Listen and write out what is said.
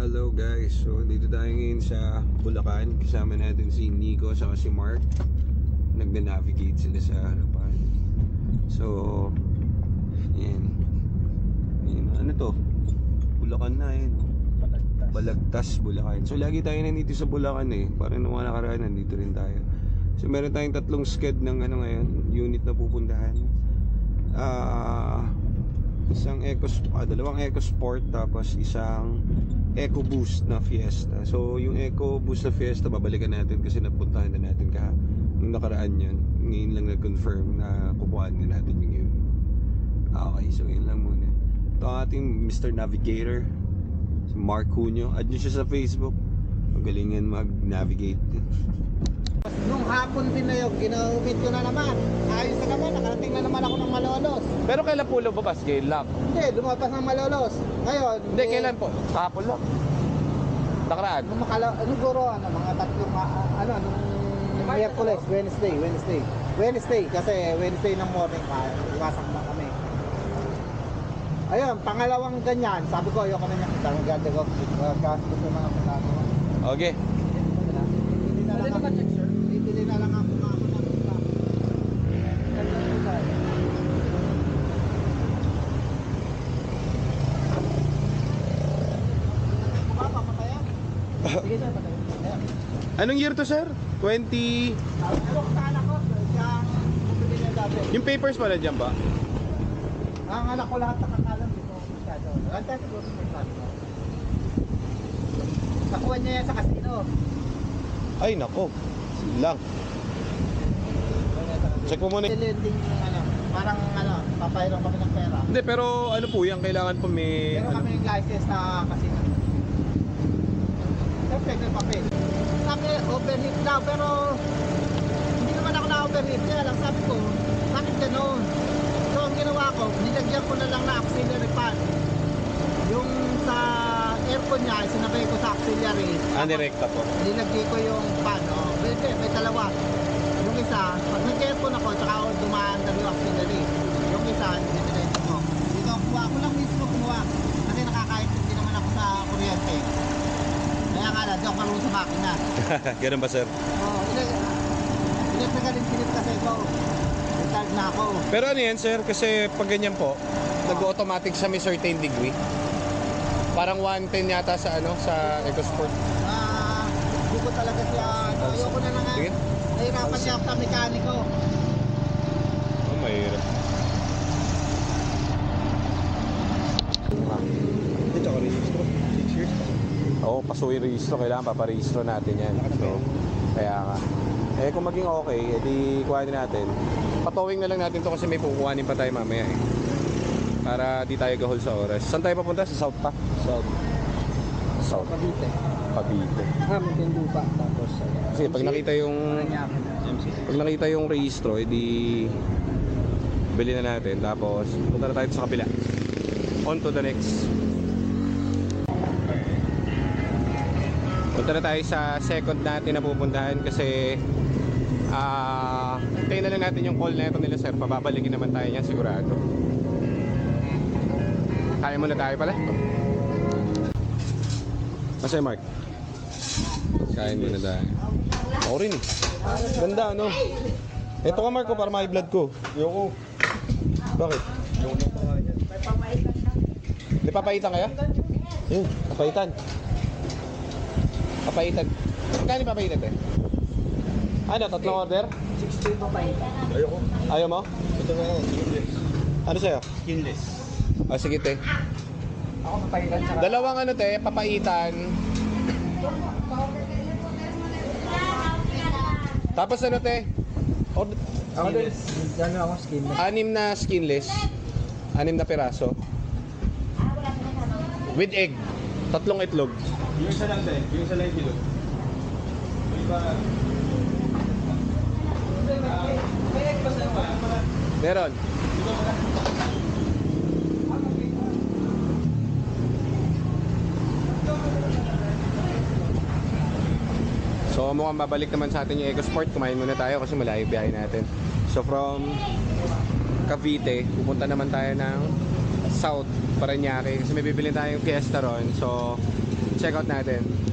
Hello guys, so dito tayo ngayon sa Bulacan. Kasama natin si Nico at si Mark. Nagna-navigate sila sa harapan. So yan. Ano to? Bulacan na yun. Balagtas, Bulacan. So lagi tayo nandito sa Bulacan eh. Parang nung mga nakaraan nandito rin tayo. So meron tayong tatlong sked ng ngayon, unit na pupuntahan. Dalawang EcoSport tapos isang EcoBoost na Fiesta. So yung EcoBoost na Fiesta babalikan natin kasi napuntahan na natin nung nakaraan yun. Ngayon lang nag-confirm na kukuhaan na natin yung yun. Okay, so yun lang muna. Ito ang ating Mr. Navigator, si Mark Cunyo. Add nyo siya sa Facebook. Magalingan mag-navigate. Nung hapon din na yun, ginamit ko na naman. Ayos na naman, nakarating na naman ako ng Malolos. Pero kailan po lumabas? Ngayon lang? Hindi, lumabas ng Malolos. Ngayon, Hindi, kailan po? Kahapon lang. Nakaraan? Siguro, mga tatlong, nung Miyerkules, Wednesday, kasi Wednesday ng morning, iwasak na kami. Ayun, pangalawang ganyan, sabi ko, ayoko na niya kita, maganda ko, kasi gusto mga pagkakas. Okay. Bibili na lang ako ng Sige sir, patayin. Anong year to, sir? 20... Ano ko sa anak ko? Siyang bumili niya dati. Yung papers pala dyan ba? Ang anak ko lahat nakakalam dito. Masyado. Ganda siguro may sabi ko. Nakuha niya yan sa casino. Ay, nako. Lang. Check mo muna. Lending yung parang papayarang kami ng pera. Hindi, pero ano po yan? Kailangan po may... Pero kami yung license na casino. Siyempre, may papel. Sabi, overheat daw, pero hindi naman ako na-overheat. Kaya lang sabi ko, bakit gano'n? So, ang ginawa ko, nilagyan ko na lang na auxiliary fan. Yung sa aircon niya, sinabay ko sa auxiliary. Direkta po. Nilagay ko yung fan, may dalawa. Yung isa, pag nag-aircon ako, tsaka ako dumaan na yung auxiliary. Yung isa, nilagay ko. Dito, ako lang mismo kumuha. Kasi nakakaintindi naman ako sa kuryente. Kaya nga di ako marunong sa makina. Ganun ba, sir? Oo, pinagpagaling kasi ito. Retired na ako. Pero ano yan, sir? Kasi pag ganyan po, nag-automatic sa may certain degree. Parang 110 yata sa sa EcoSport. Hindi ko talaga siya. Ayoko na nga. Sige. Nahirapan siya ako sa mekaniko. Oh, mahirap. Ito ka registro. 6 years pa. Oo, pasuwi registro. Kailangan paparehistro natin yan. So, kaya nga. Kung maging okay, edi kuhanin natin. Patowing na lang natin to kasi may pukuhanin pa tayo mamaya eh. Para di tayo gahol sa oras. Saan tayo papunta? Sa South pa? South. Cavite. Cavite. Muntinlupa. Tapos, Kasi pag nakita yung registro, edi bili na natin. Tapos, punta na tayo sa kabila. On to the next. Punta na tayo sa second natin na pupuntahan kasi hintayin na lang natin yung call na ito nila sir. Pababalikin naman tayo niyan sigurado. Kaya muna tayo pala. Masaya Mark? Kain muna tayo. Ako rin eh. Ganda ano? Ito ka Mark ko para ma-blood ko. Yoko. Bakit? Yoko na pa kanya. May papaitan kaya? Yun, papaitan. Papaitan. Magkano papaitan eh? Ano, tatlong order? 60 papaitan. Ayoko. Ayaw mo? Ito na yan, skinless. Ano sa'yo? Skinless. Sige te. Ako papaitan sa Dalawang te, papaitan. Tapos te? Ako din. Gano'n ako skinless. 6 na skinless. 6 na piraso. With egg. 3 itlog. Yung isa lang din, yung isa lang yung bilog. Iba... May egg pa sa'yo ba? Meron. So mukhang babalik naman sa atin yung EcoSport. Kumain muna tayo kasi malayo biyahe natin. So from Cavite, pupunta naman tayo ng South Parañaque kasi may bibili tayong Fiesta ron. So check out natin.